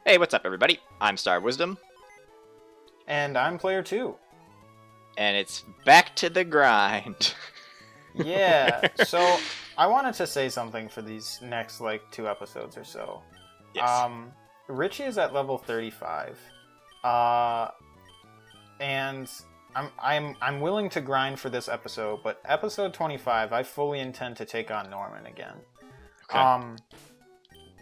Hey, what's up, everybody? I'm StarofWisdom, And I'm player 2. and it's back to the grind. Yeah, so I wanted to say something for these next, 2 episodes or so. Yes. Richie is at level 35. And I'm willing to grind for this episode, but episode 25, I fully intend to take on Norman again. Okay.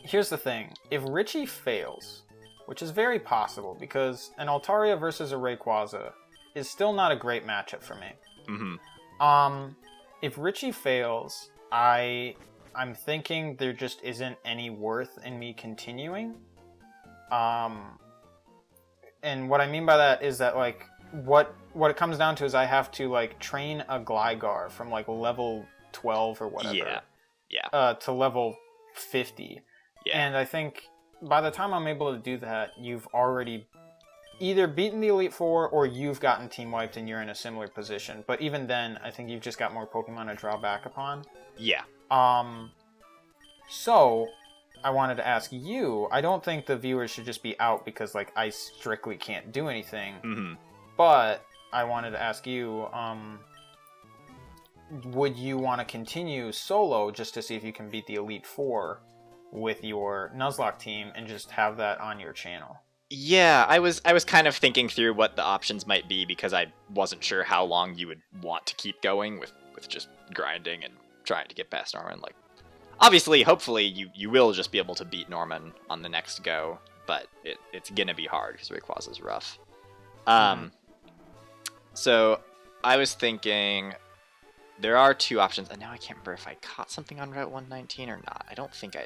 Here's the thing. If Richie fails, which is very possible, because an Altaria versus a Rayquaza is still not a great matchup for me. Mm-hmm. If Richie fails, I'm thinking there just isn't any worth in me continuing. And what I mean by that is that, what it comes down to is I have to, train a Gligar from, level 12 or whatever. Yeah. To level 50. Yeah. And I think by the time I'm able to do that, you've already either beaten the Elite Four or you've gotten team wiped and you're in a similar position. But even then, I think you've just got more Pokemon to draw back upon. Yeah. So I wanted to ask you, I don't think the viewers should just be out because, I strictly can't do anything. Mm-hmm. But I wanted to ask you, would you want to continue solo just to see if you can beat the Elite Four with your Nuzlocke team and just have that on your channel? Yeah, I was kind of thinking through what the options might be because I wasn't sure how long you would want to keep going with just grinding and trying to get past Norman. Obviously, hopefully, you will just be able to beat Norman on the next go, but it's gonna be hard because Rayquaza's rough. So I was thinking there are two options, and now I can't remember if I caught something on Route 119 or not. I don't think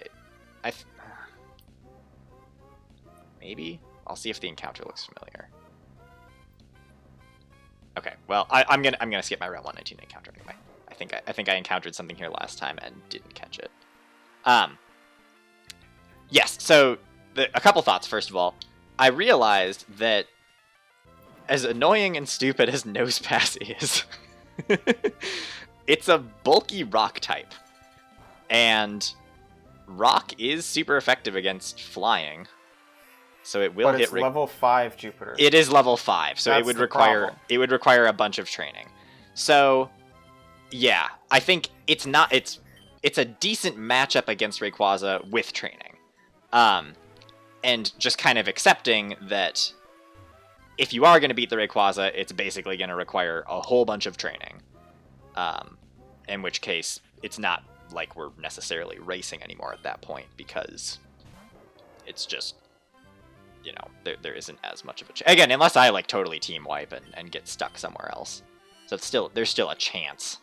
maybe? I'll see if the encounter looks familiar. Okay, well, I'm gonna skip my Route 119 encounter anyway. I think I encountered something here last time and didn't catch it. Yes, so a couple thoughts. First of all, I realized that as annoying and stupid as Nosepass is, it's a bulky rock type. And rock is super effective against flying. So it will but hit it's level 5 Jupiter. It is level 5, so That's it would the require problem. a bunch of training. So yeah, I think it's a decent matchup against Rayquaza with training. And just kind of accepting that if you are going to beat the Rayquaza, it's basically going to require a whole bunch of training. In which case, it's not like we're necessarily racing anymore at that point, because it's just, there isn't as much of a chance. Again, unless I totally team wipe and get stuck somewhere else. So there's still a chance.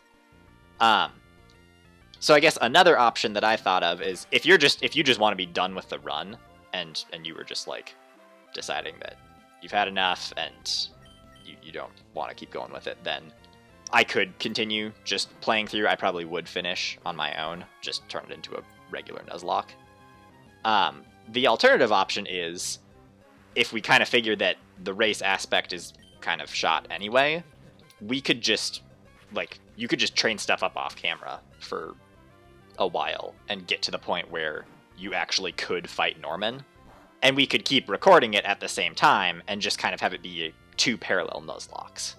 So I guess another option that I thought of is if you just want to be done with the run and you were just deciding that you've had enough and you don't want to keep going with it, then I could continue just playing through. I probably would finish on my own, just turn it into a regular Nuzlocke. The alternative option is, if we kind of figure that the race aspect is kind of shot anyway, we could just, you could just train stuff up off camera for a while and get to the point where you actually could fight Norman, and we could keep recording it at the same time and just kind of have it be two parallel Nuzlockes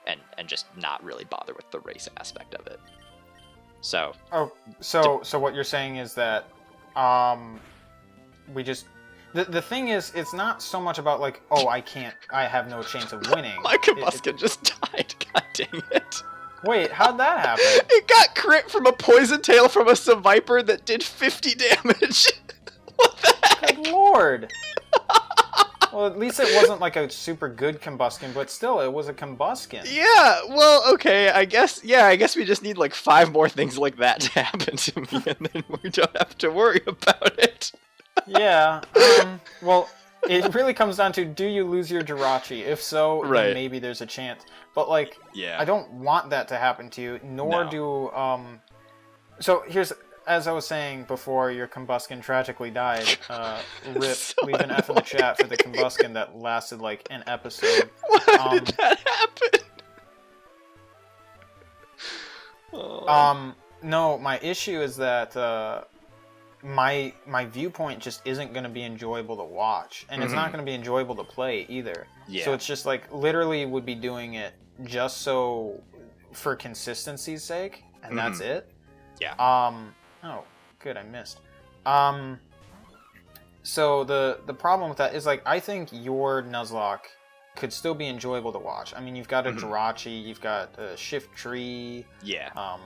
and just not really bother with the race aspect of it. So what you're saying is that we just the thing is, it's not so much about I have no chance of winning. My Combuskin just died. God dang it. Wait, how'd that happen? It got crit from a poison tail from a Seviper that did 50 damage. What the heck? Good lord. Well, at least it wasn't a super good Combuskin, but still, it was a Combuskin. Yeah, well, okay, I guess we just need 5 more things like that to happen to me, and then we don't have to worry about it. Yeah, well, it really comes down to, do you lose your Jirachi? If so, right, then maybe there's a chance. But, yeah, I don't want that to happen to you, nor do, So, here's, as I was saying before your Combuskin tragically died, rip, so leave an F in the chat for the Combuskin that lasted, an episode. Why did that happen? No, my issue is that, my viewpoint just isn't going to be enjoyable to watch, and it's not going to be enjoyable to play either. Yeah. So it's just like literally would be doing it just so for consistency's sake, and that's it. Yeah. Oh, good, I missed. So the problem with that is, like, I think your Nuzlocke could still be enjoyable to watch. I mean, you've got a Jirachi, you've got a Shift Tree. Yeah.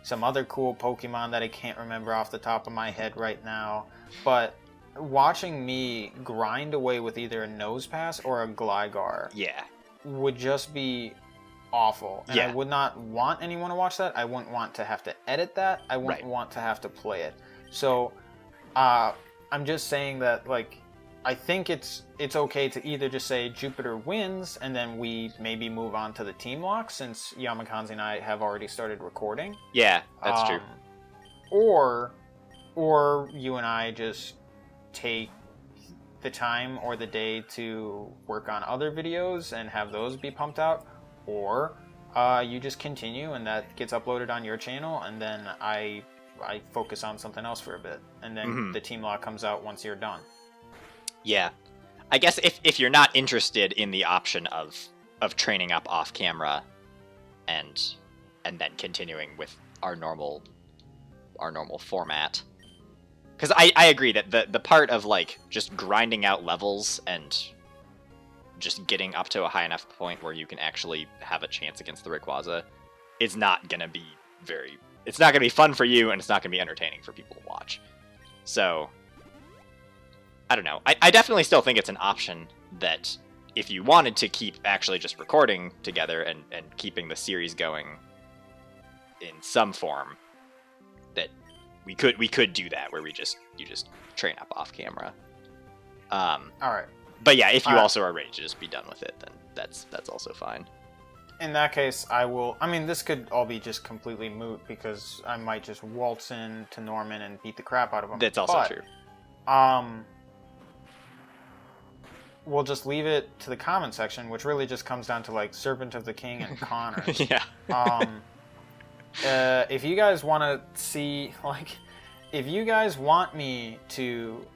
Some other cool Pokemon that I can't remember off the top of my head right now. But watching me grind away with either a Nosepass or a Gligar would just be awful. And I would not want anyone to watch that. I wouldn't want to have to edit that. I wouldn't want to have to play it. So I'm just saying that, like, I think it's okay to either just say Jupiter wins, and then we maybe move on to the team lock, since Yamakanzi and I have already started recording. Yeah, that's true. Or you and I just take the time or the day to work on other videos and have those be pumped out. Or you just continue and that gets uploaded on your channel, and then I focus on something else for a bit, and then the team lock comes out once you're done. Yeah. I guess if you're not interested in the option of training up off camera and then continuing with our normal format, because I agree that the part of, like, just grinding out levels and just getting up to a high enough point where you can actually have a chance against the Rayquaza is not gonna be it's not gonna be fun for you, and it's not gonna be entertaining for people to watch. So I don't know. I definitely still think it's an option that if you wanted to keep actually just recording together and keeping the series going in some form, that we could do that, where you just train up off camera. All right. But yeah, if you also are ready to just be done with it, then that's also fine. In that case, I will... I mean, this could all be just completely moot, because I might just waltz in to Norman and beat the crap out of him. That's also true. We'll just leave it to the comment section, which really just comes down to, like, Servant of the King and Connors. Yeah. If you guys want to see, like, if you guys want me to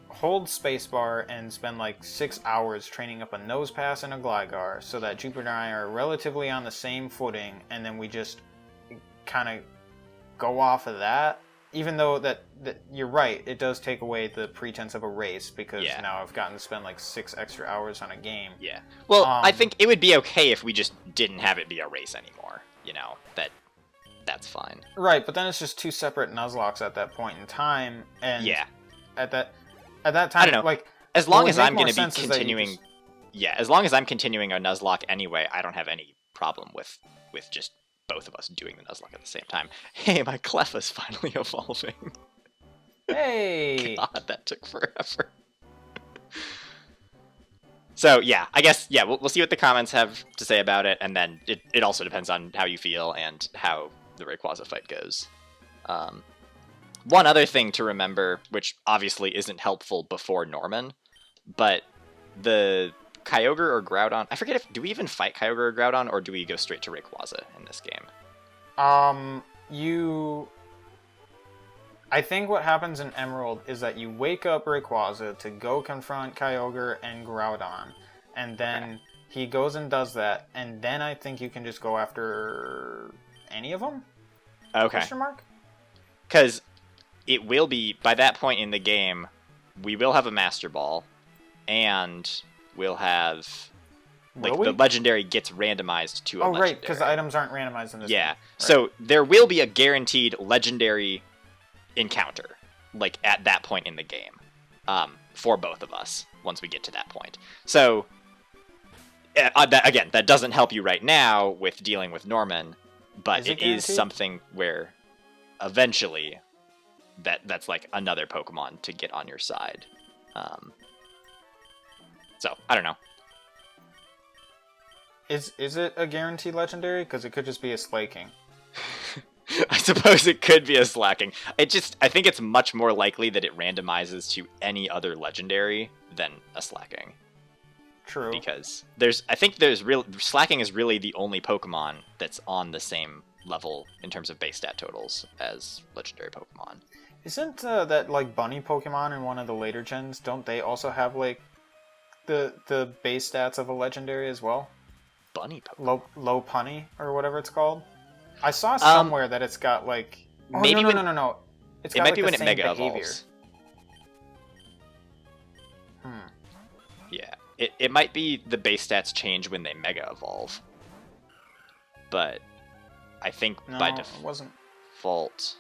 hold spacebar and spend, like, 6 hours training up a Nosepass and a Gligar so that Jupiter and I are relatively on the same footing, and then we just kind of go off of that, even though that you're right, it does take away the pretense of a race, because now I've gotten to spend like 6 extra hours on a game. Yeah. Well, I think it would be okay if we just didn't have it be a race anymore. You know, that's fine. Right, but then it's just 2 separate Nuzlockes at that point in time, and at that time, I don't know. Like, as long as I'm going to be continuing, as long as I'm continuing a Nuzlocke anyway, I don't have any problem with just both of us doing the Nuzlocke at the same time. Hey, my Clefai's finally evolving. Hey! God, that took forever. So, yeah, I guess, we'll see what the comments have to say about it, and then it also depends on how you feel and how the Rayquaza fight goes. One other thing to remember, which obviously isn't helpful before Norman, but the Kyogre or Groudon, I forget do we even fight Kyogre or Groudon, or do we go straight to Rayquaza in this game? I think what happens in Emerald is that you wake up Rayquaza to go confront Kyogre and Groudon, and then he goes and does that, and then I think you can just go after any of them? Okay. Question mark? Because it will be, by that point in the game, we will have a Master Ball, and we'll have... the legendary gets randomized to a legendary. Oh, right, because the items aren't randomized in this game. Right. So there will be a guaranteed legendary encounter, like, at that point in the game, for both of us, once we get to that point. So, that doesn't help you right now with dealing with Norman, but it is something where eventually that's like another Pokemon to get on your side. So, I don't know. Is it a guaranteed legendary? Because it could just be a Slaking. I suppose it could be a Slacking. I think it's much more likely that it randomizes to any other legendary than a Slacking. True. Because Slacking is really the only Pokemon that's on the same level in terms of base stat totals as legendary Pokemon. Isn't that like bunny Pokemon in one of the later gens? Don't they also have like the base stats of a legendary as well? Bunny Pokemon. Low punny or whatever it's called. I saw somewhere that it's got like maybe no. It's got, it might like, be the when it same mega behavior. evolves. Yeah, it might be the base stats change when they mega evolve. But I think by it wasn't. default,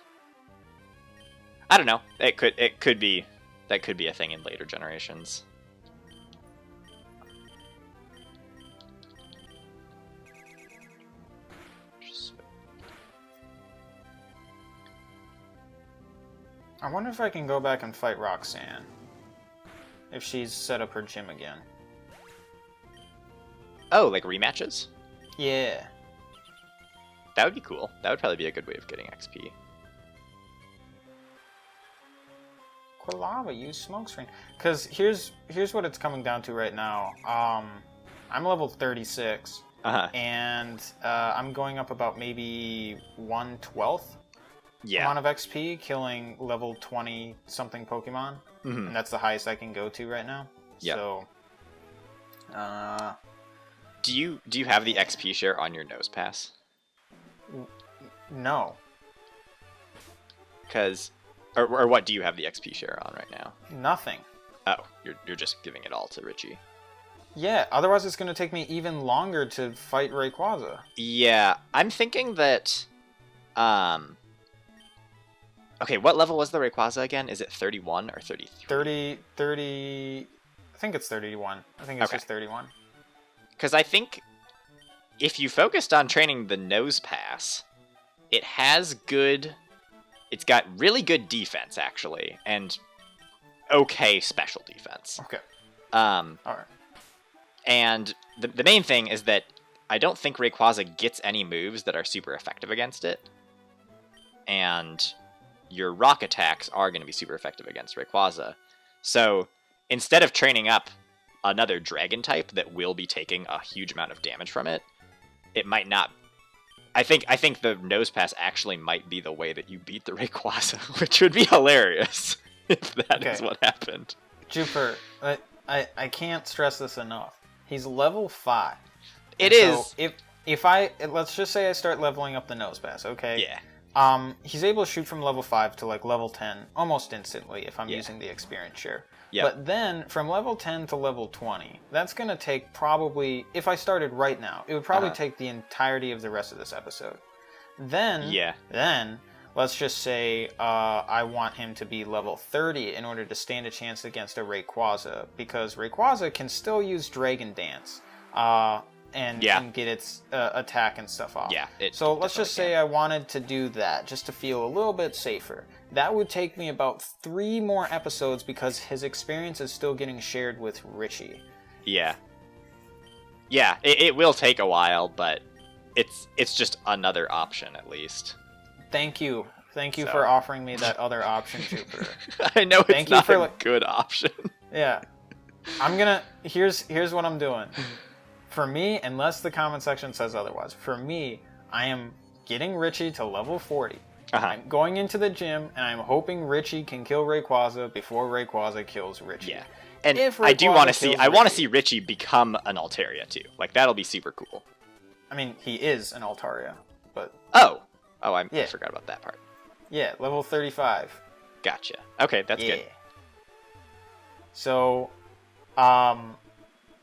I don't know. It could be that could be a thing in later generations. I wonder if I can go back and fight Roxanne. If she's set up her gym again. Oh, like rematches? Yeah. That would be cool. That would probably be a good way of getting XP. Quilava, use smokescreen. Because here's what it's coming down to right now. I'm level 36. And I'm going up about maybe 1/12 amount of XP, killing level 20 something Pokemon. And that's the highest I can go to right now. Yep. So do you have the XP share on your nose pass? No. Cause or what do you have the XP share on right now? Nothing. Oh, you're just giving it all to Richie. Yeah, otherwise it's going to take me even longer to fight Rayquaza. Yeah, I'm thinking that okay, what level was the Rayquaza again? Is it 31 or 33? 30... I think it's 31. I think it's just 31. Because I think if you focused on training the nose pass, it's got really good defense, actually, and okay special defense. Okay. Alright. And the main thing is that I don't think Rayquaza gets any moves that are super effective against it. And your rock attacks are going to be super effective against Rayquaza. So instead of training up another dragon type that will be taking a huge amount of damage from it, it might not. I think the nose pass actually might be the way that you beat the Rayquaza, which would be hilarious if that is what happened. Jupiter, I can't stress this enough. He's level 5. It is. So if I let's just say I start leveling up the nose pass, okay? Yeah. He's able to shoot from level 5 to like level 10 almost instantly if I'm using the experience share. Yep. But then from level 10 to level 20, that's going to take probably, if I started right now, it would probably take the entirety of the rest of this episode. Then let's just say I want him to be level 30 in order to stand a chance against a Rayquaza, because Rayquaza can still use Dragon Dance. And get its attack and stuff off. Yeah. So let's just say I wanted to do that, just to feel a little bit safer. That would take me about 3 more episodes because his experience is still getting shared with Richie. Yeah. Yeah, it will take a while, but it's just another option at least. Thank you. Thank you for offering me that other option, Jupiter. I know it's not a good option. Yeah. Here's what I'm doing. For me, unless the comment section says otherwise, for me, I am getting Richie to level 40. I'm going into the gym, and I'm hoping Richie can kill Rayquaza before Rayquaza kills Richie. Yeah, and I do want to see. I want to see Richie become an Altaria too. Like that'll be super cool. I mean, he is an Altaria, but I forgot about that part. Yeah, level 35. Gotcha. Okay, that's good. So,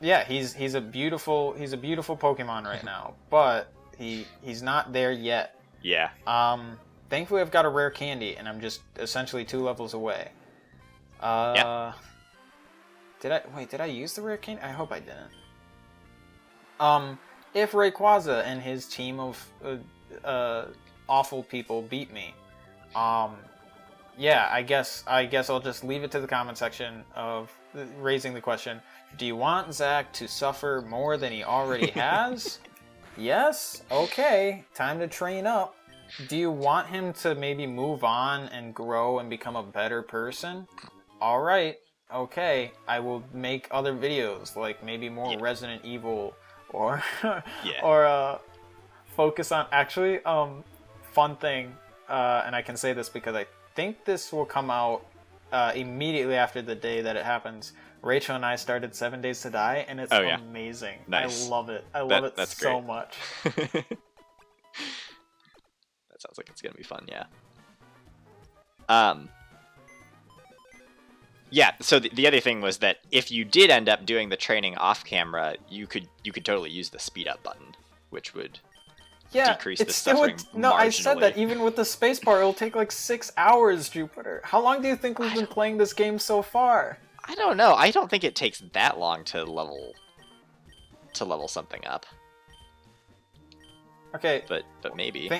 yeah, he's a beautiful Pokemon right now, but he's not there yet. Yeah. Thankfully I've got a rare candy, and I'm just essentially 2 levels away. Did I use the rare candy? I hope I didn't. If Rayquaza and his team of awful people beat me, yeah, I guess I'll just leave it to the comment section of raising the question: do you want Zach to suffer more than he already has? Yes? Okay, time to train up. Do you want him to maybe move on and grow and become a better person? Alright, okay, I will make other videos, like maybe more Resident Evil, or or focus on, actually, fun thing, and I can say this because I think this will come out immediately after the day that it happens. Rachel and I started 7 Days to Die, and it's amazing. Nice. I love it. I love it that's so great. much. That sounds like it's gonna be fun, yeah. Yeah, so the other thing was that if you did end up doing the training off camera, you could totally use the speed up button, which would decrease the suffering No, I said that marginally. even with the spacebar, it'll take like 6 hours, Jupiter. How long do you think we've been playing this game so far? I don't know. I don't think it takes that long to level something up. Okay, But maybe.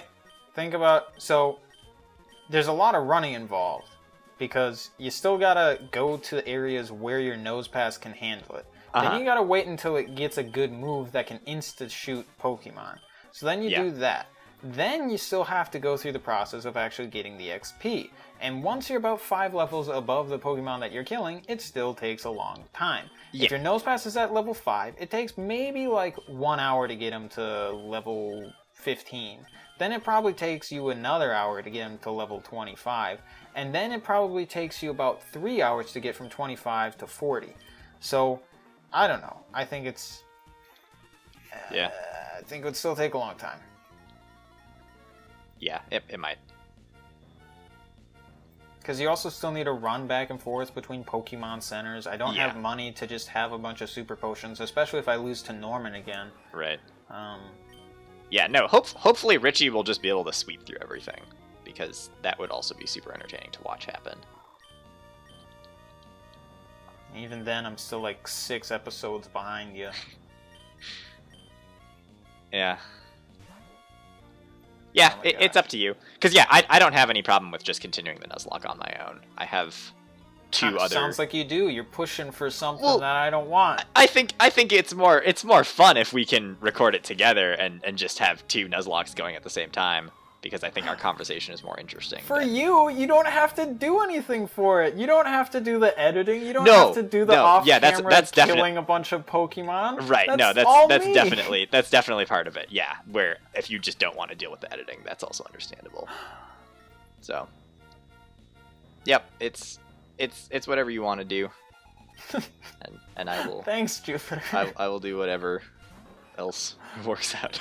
think about, so there's a lot of running involved because you still gotta go to areas where your nose pass can handle it. Then you gotta wait until it gets a good move that can insta shoot Pokemon. So then you do that. Then you still have to go through the process of actually getting the XP. And once you're about 5 levels above the Pokemon that you're killing, it still takes a long time. Yeah. If your nose pass is at level 5, it takes maybe like 1 hour to get him to level 15. Then it probably takes you another hour to get him to level 25. And then it probably takes you about 3 hours to get from 25 to 40. So, I don't know. I think it's... Yeah. I think it would still take a long time. Yeah, it might. Because you also still need to run back and forth between Pokemon centers. I don't have money to just have a bunch of super potions, especially if I lose to Norman again. Right. Yeah, no, hopefully Richie will just be able to sweep through everything, because that would also be super entertaining to watch happen. Even then, I'm still like 6 episodes behind you. Yeah. Yeah, it's up to you. Because, yeah, I don't have any problem with just continuing the Nuzlocke on my own. I have 2 other... Sounds like you do. You're pushing for something that I don't want. I think it's more fun if we can record it together and just have 2 Nuzlockes going at the same time, because I think our conversation is more interesting. For you don't have to do anything for it. You don't have to do the editing. You don't have to do the off-camera that's killing a bunch of Pokemon. Right, that's definitely part of it, yeah. Where if you just don't want to deal with the editing, that's also understandable. So, yep, it's whatever you want to do. and I will... Thanks, Jupiter. I will do whatever else works out.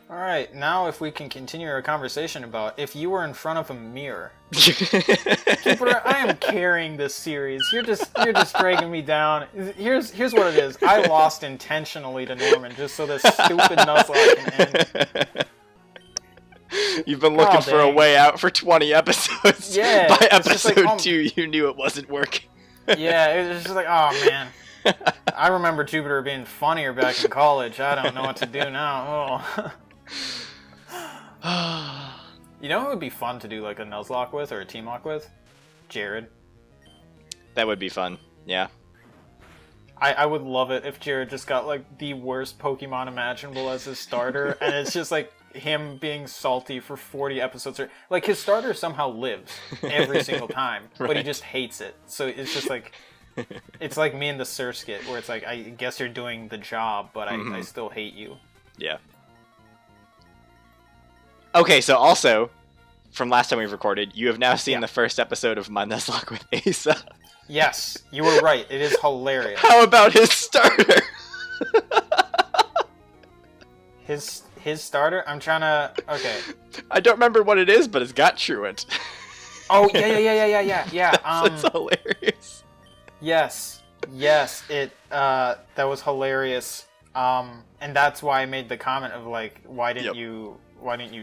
Alright, now if we can continue our conversation about if you were in front of a mirror. Jupiter, I am carrying this series. You're just dragging me down. Here's what it is. I lost intentionally to Norman just so this stupid Nuzlocke can end. You've been looking for a way out for 20 episodes. Yeah. By episode like, 2, you knew it wasn't working. Yeah, it was just like, oh man. I remember Jupiter being funnier back in college. I don't know what to do now. Oh. You know who would be fun to do like a Nuzlocke with or a team lock with? Jared. That would be fun, yeah. I would love it if Jared just got like the worst Pokemon imaginable as his starter, and it's just like him being salty for 40 episodes. Like his starter somehow lives every single time, but he just hates it. So it's just like, it's like me and the Surskit, where it's like, I guess you're doing the job, but I still hate you. Yeah. Okay, so also, from last time we've recorded, you have now seen the first episode of my Nuzlocke with Asa. Yes, you were right. It is hilarious. How about his starter? His starter? I'm trying to... Okay. I don't remember what it is, but it's got Truant. Oh, yeah. It's hilarious. Yes, that was hilarious. And that's why I made the comment of like, why didn't you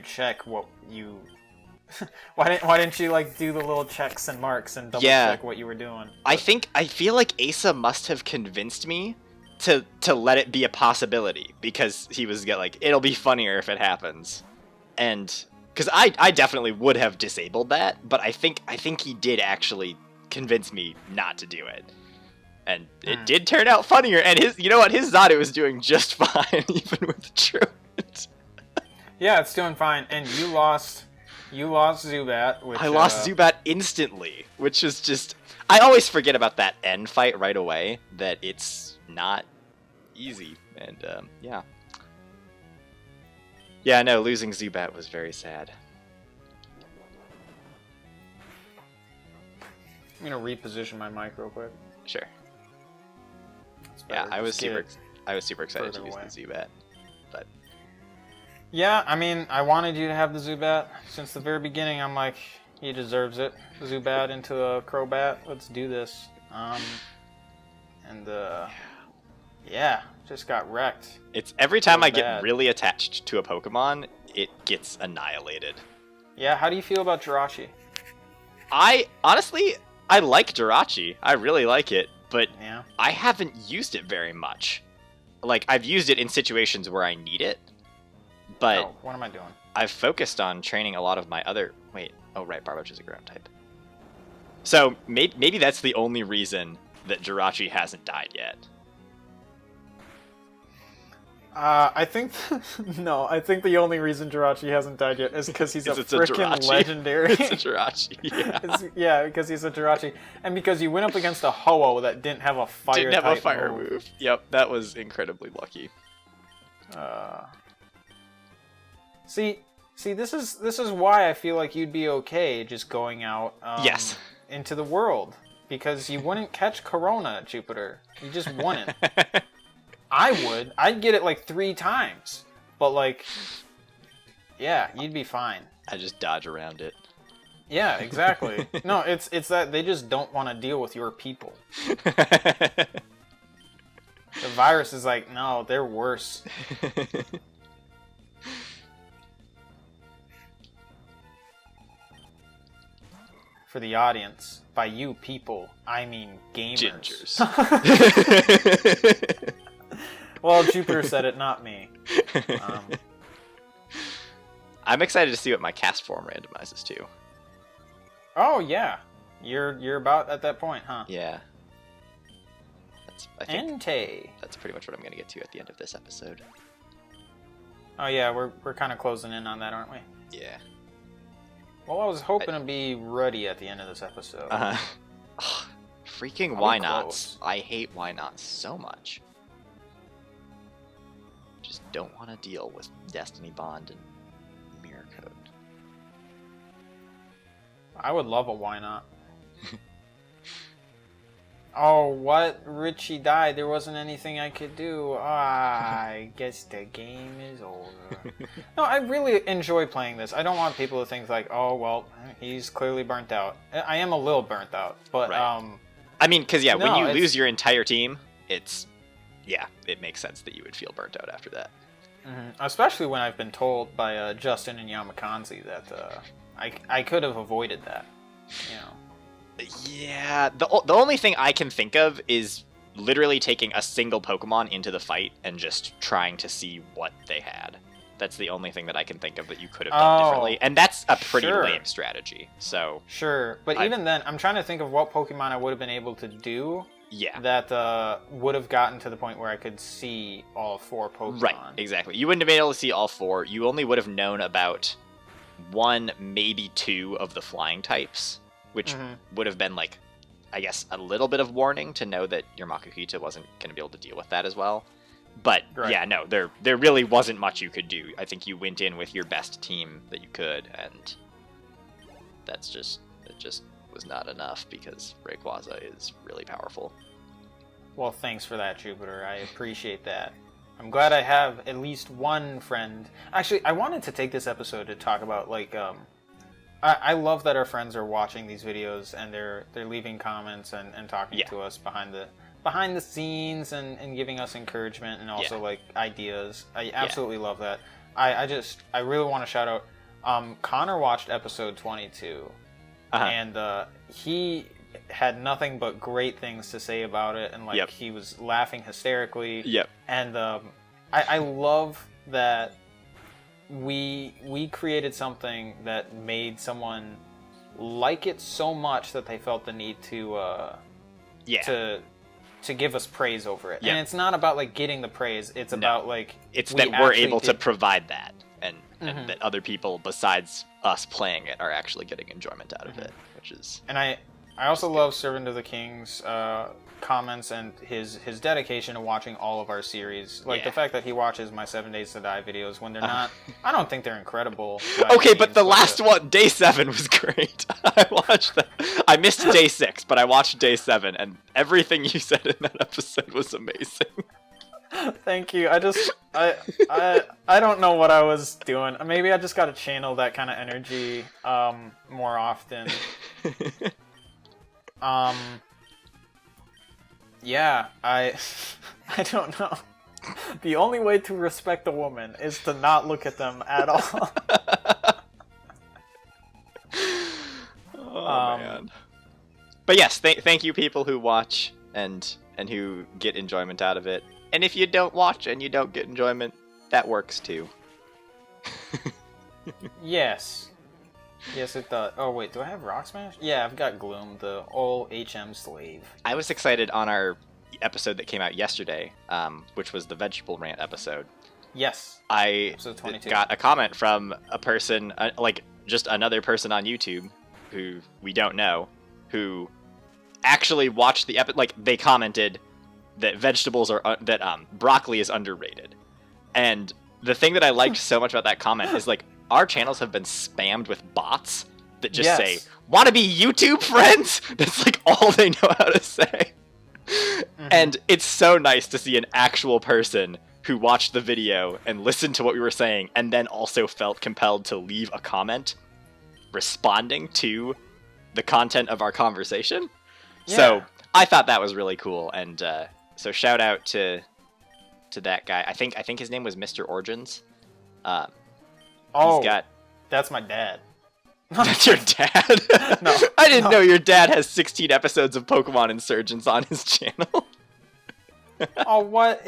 check what you... why didn't you like do the little checks and marks and double check what you were doing? I feel like Asa must have convinced me to let it be a possibility, because he was like, it'll be funnier if it happens, and because I definitely would have disabled that, but I think he did actually convince me not to do it, and it did turn out funnier. And his Zato is doing just fine even with Truant. Yeah, it's doing fine, and you lost Zubat. Which, I lost Zubat instantly, which is just... I always forget about that end fight right away, that it's not easy, and yeah. Yeah, no, losing Zubat was very sad. I'm gonna reposition my mic real quick. Sure. That's Yeah, better. I was Just super excited to further use away. the Zubat, but Yeah, I mean, I wanted you to have the Zubat since the very beginning. I'm like, he deserves it. Zubat into a Crobat. Let's do this. Yeah, just got wrecked. it's every time So I get bad. really attached to a Pokemon, it gets annihilated. Yeah, how do you feel about Jirachi? I like Jirachi. I really like it, but Yeah. I haven't used it very much. Like, I've used it in situations where I need it, but Oh, what am I doing? I've focused on training a lot of my other... Wait, oh right, Barboach is a ground type. So, maybe that's the only reason that Jirachi hasn't died yet. I think no. I think the only reason Jirachi hasn't died yet is because he's a It's a freaking Jirachi. legendary. It's a Jirachi, yeah. Yeah, because he's a Jirachi, and because you went up against a Ho-Oh that didn't have a fire. Didn't have a type fire move. Yep, that was incredibly lucky. See, this is why I feel like you'd be okay just going out. Yes. Into the world, because you wouldn't catch Corona, Jupiter. You just wouldn't. I would. I'd get it like 3 times. But like, yeah, you'd be fine. I just dodge around it. Yeah, exactly. No, it's that they just don't want to deal with your people. The virus is like, no, they're worse. For the audience, by you people, I mean gamers. Gingers. Well, Jupiter said it, not me. I'm excited to see what my cast form randomizes to. Oh yeah, you're about at that point, huh? Yeah. I think Entei. that's pretty much what I'm going to get to at the end of this episode. Oh yeah, we're kind of closing in on that, aren't we? Yeah. Well, I was hoping to be ready at the end of this episode. Freaking I'll be why nots. close. I hate why nots so much. Just don't want to deal with Destiny Bond and Mirror Code. I would love a why not. Oh, what? Richie died. There wasn't anything I could do. I guess the game is over. No, I really enjoy playing this. I don't want people to think like, oh, well, he's clearly burnt out. I am a little burnt out, but Right. I mean, because No, when you it's- lose your entire team, it makes sense that you would feel burnt out after that. especially when I've been told by Justin and Yamakanzi that I could have avoided that. You know. Yeah, the only thing I can think of is literally taking a single Pokemon into the fight and just trying to see what they had. That's the only thing that I can think of that you could have done differently, and that's a pretty sure. lame strategy. So Sure, but even then, I'm trying to think of what Pokemon I would have been able to do yeah, that would have gotten to the point where I could see all 4 Pokemon. right, exactly. You wouldn't have been able to see all 4. You only would have known about 1, maybe 2 of the flying types, which would have been like, I guess, a little bit of warning to know that your Makuhita wasn't going to be able to deal with that as well. But Right. yeah, no, there really wasn't much you could do. I think you went in with your best team that you could, and it just was not enough because Rayquaza is really powerful. Well, thanks for that, Jupiter. I appreciate that. I'm glad I have at least one friend. Actually, I wanted to take this episode to talk about like I love that our friends are watching these videos and they're leaving comments and talking to us behind the scenes and giving us encouragement and also like ideas. I absolutely love that. I really want to shout out Connor watched episode 22 and he had nothing but great things to say about it, and like he was laughing hysterically. And I love that we created something that made someone like it so much that they felt the need to give us praise over it. And it's not about like getting the praise, it's about like it's that we're able to provide that, and that other people besides us playing it are actually getting enjoyment out of it, which is... And I also love Servant of the King's comments and his dedication to watching all of our series. Like the fact that he watches my 7 Days to Die videos when they're not. I don't think they're incredible. Okay, but the last one, Day 7, was great. I watched that. I missed Day 6, but I watched Day 7, and everything you said in that episode was amazing. Thank you. I don't know what I was doing. Maybe I just got to channel that kind of energy more often. Yeah, I don't know. The only way to respect a woman is to not look at them at all. Oh man. But yes, thank you people who watch and who get enjoyment out of it. And if you don't watch and you don't get enjoyment, that works too. Yes. Yes, it does. Oh, wait, do I have Rock Smash? Yeah, I've got Gloom, the old HM slave. I was excited on our episode that came out yesterday, which was the Vegetable Rant episode. Yes. I episode 22. Got a comment from a person, like just another person on YouTube who we don't know, who actually watched the episode. Like, they commented that broccoli is underrated. And the thing that I liked so much about that comment is, like, our channels have been spammed with bots that just say, "Want to be YouTube friends?" That's like all they know how to say. Mm-hmm. And it's so nice to see an actual person who watched the video and listened to what we were saying and then also felt compelled to leave a comment responding to the content of our conversation. Yeah. So I thought that was really cool. And so shout out to that guy. I think his name was Mr. Origins. That's my dad. That's your dad? No. I didn't know your dad has 16 episodes of Pokemon Insurgents on his channel. Oh, what?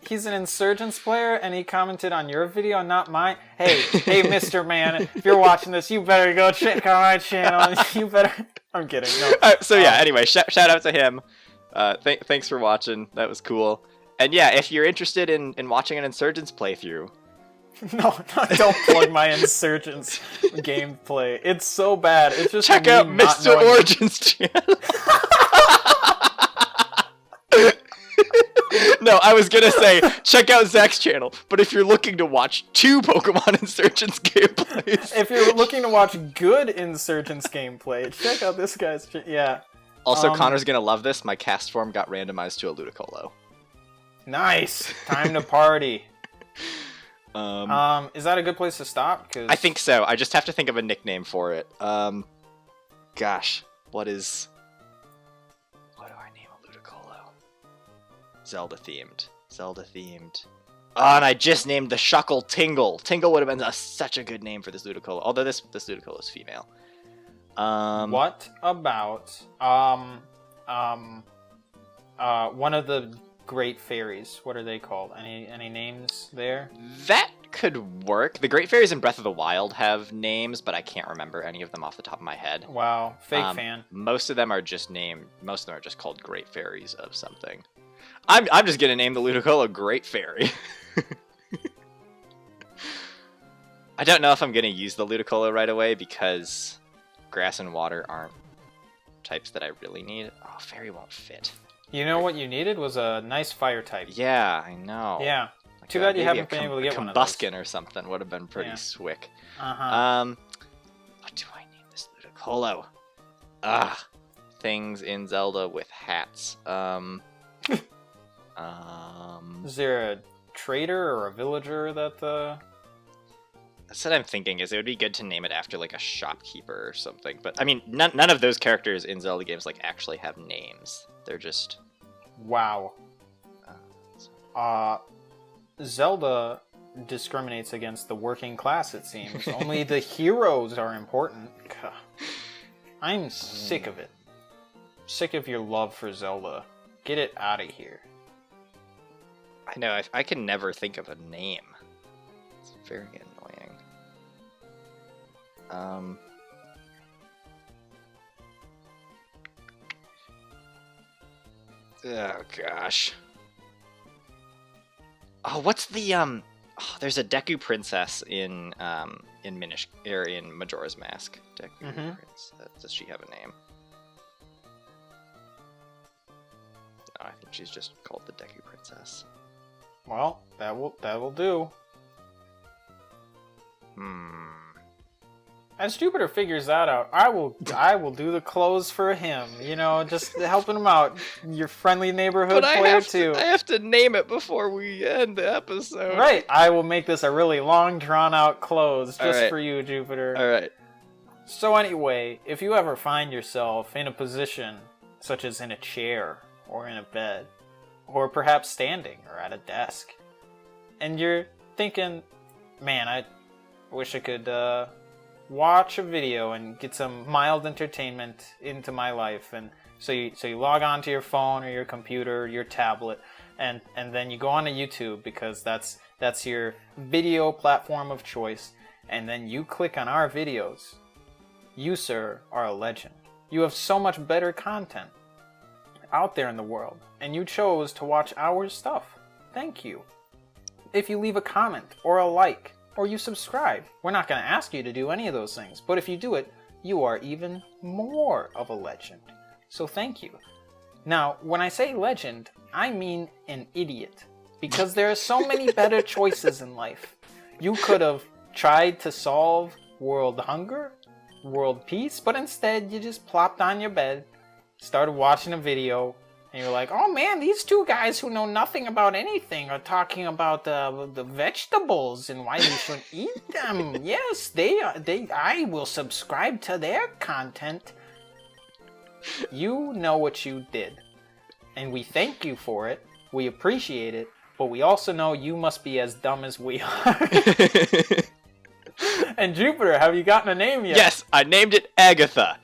He's an Insurgents player, and he commented on your video, not mine. Hey, Mr. Man, if you're watching this, you better go check out my channel. You better... I'm kidding. No. Anyway, shout out to him. Thanks for watching. That was cool. And yeah, if you're interested in watching an Insurgents playthrough... No, don't plug my Insurgents gameplay. It's so bad. It's just check out Mr. Origins channel. No, I was gonna say check out Zach's channel, but if you're looking to watch 2 Pokemon Insurgents gameplays, if you're looking to watch good Insurgents gameplay, check out this guy's yeah. Also, Connor's gonna love this. My cast form got randomized to a Ludicolo. Nice. Time to party. Is that a good place to stop? 'Cause... I think so. I just have to think of a nickname for it. Gosh, what do I name a Ludicolo? Zelda themed. Oh, and I just named the Shuckle Tingle. Tingle would have been such a good name for this Ludicolo. Although this Ludicolo is female. What about one of the Great Fairies? What are they called? Any names there? That could work. The Great Fairies in Breath of the Wild have names, but I can't remember any of them off the top of my head. Wow, fake fan. Most of them are just called Great Fairies of something. I'm just gonna name the Ludicolo Great Fairy. I don't know if I'm gonna use the Ludicolo right away because grass and water aren't types that I really need. Oh, fairy won't fit. You know what you needed was a nice fire type. Yeah, I know. Yeah. Like too bad you haven't been able to get one of those. Combuskin or something would have been pretty swick. Uh-huh. What do I name this Ludicolo? Things in Zelda with hats. Is there a trader or a villager that That's what I'm thinking, is it would be good to name it after, like, a shopkeeper or something. But, I mean, none of those characters in Zelda games, like, actually have names. They're just... Wow. Zelda discriminates against the working class, it seems. Only the heroes are important. I'm sick of it. Sick of your love for Zelda. Get it out of here. I know, I can never think of a name. It's very annoying. Oh gosh. Oh, what's the there's a Deku princess in Minish or in Majora's Mask. Deku princess. Does she have a name? think she's just called the Deku Princess. Well, that will do. As Jupiter figures that out, I will do the clothes for him. You know, just helping him out. Your friendly neighborhood player too. I have to name it before we end the episode. Right. I will make this a really long, drawn-out close just right. for you, Jupiter. All right. So anyway, if you ever find yourself in a position, such as in a chair, or in a bed, or perhaps standing, or at a desk, and you're thinking, man, I wish I could watch a video and get some mild entertainment into my life, and so you log on to your phone or your computer, your tablet, and then you go on to YouTube because that's your video platform of choice, and then you click on our videos. You, sir, are a legend. You have so much better content out there in the world, and you chose to watch our stuff. Thank you. If you leave a comment or a like, or you subscribe, we're not going to ask you to do any of those things, but if you do it, you are even more of a legend. So thank you. Now, when I say legend, I mean an idiot, because there are so many better choices in life. You could have tried to solve world hunger, world peace, but instead you just plopped on your bed, started watching a video, and you're like, oh man, these two guys who know nothing about anything are talking about the vegetables and why we should eat them. Yes, I will subscribe to their content. You know what you did, and we thank you for it. We appreciate it, but we also know you must be as dumb as we are. And Jupiter, have you gotten a name yet? Yes, I named it Agatha,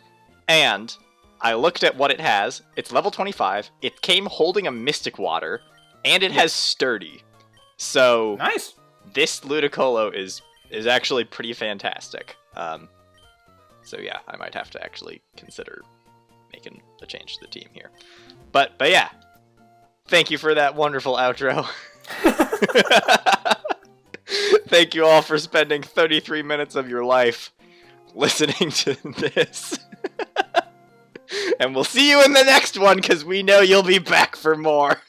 and I looked at what it has. It's level 25. It came holding a Mystic Water, and it has Sturdy. So nice. This Ludicolo is actually pretty fantastic. So yeah, I might have to actually consider making a change to the team here. But yeah, thank you for that wonderful outro. Thank you all for spending 33 minutes of your life listening to this. And we'll see you in the next one, because we know you'll be back for more.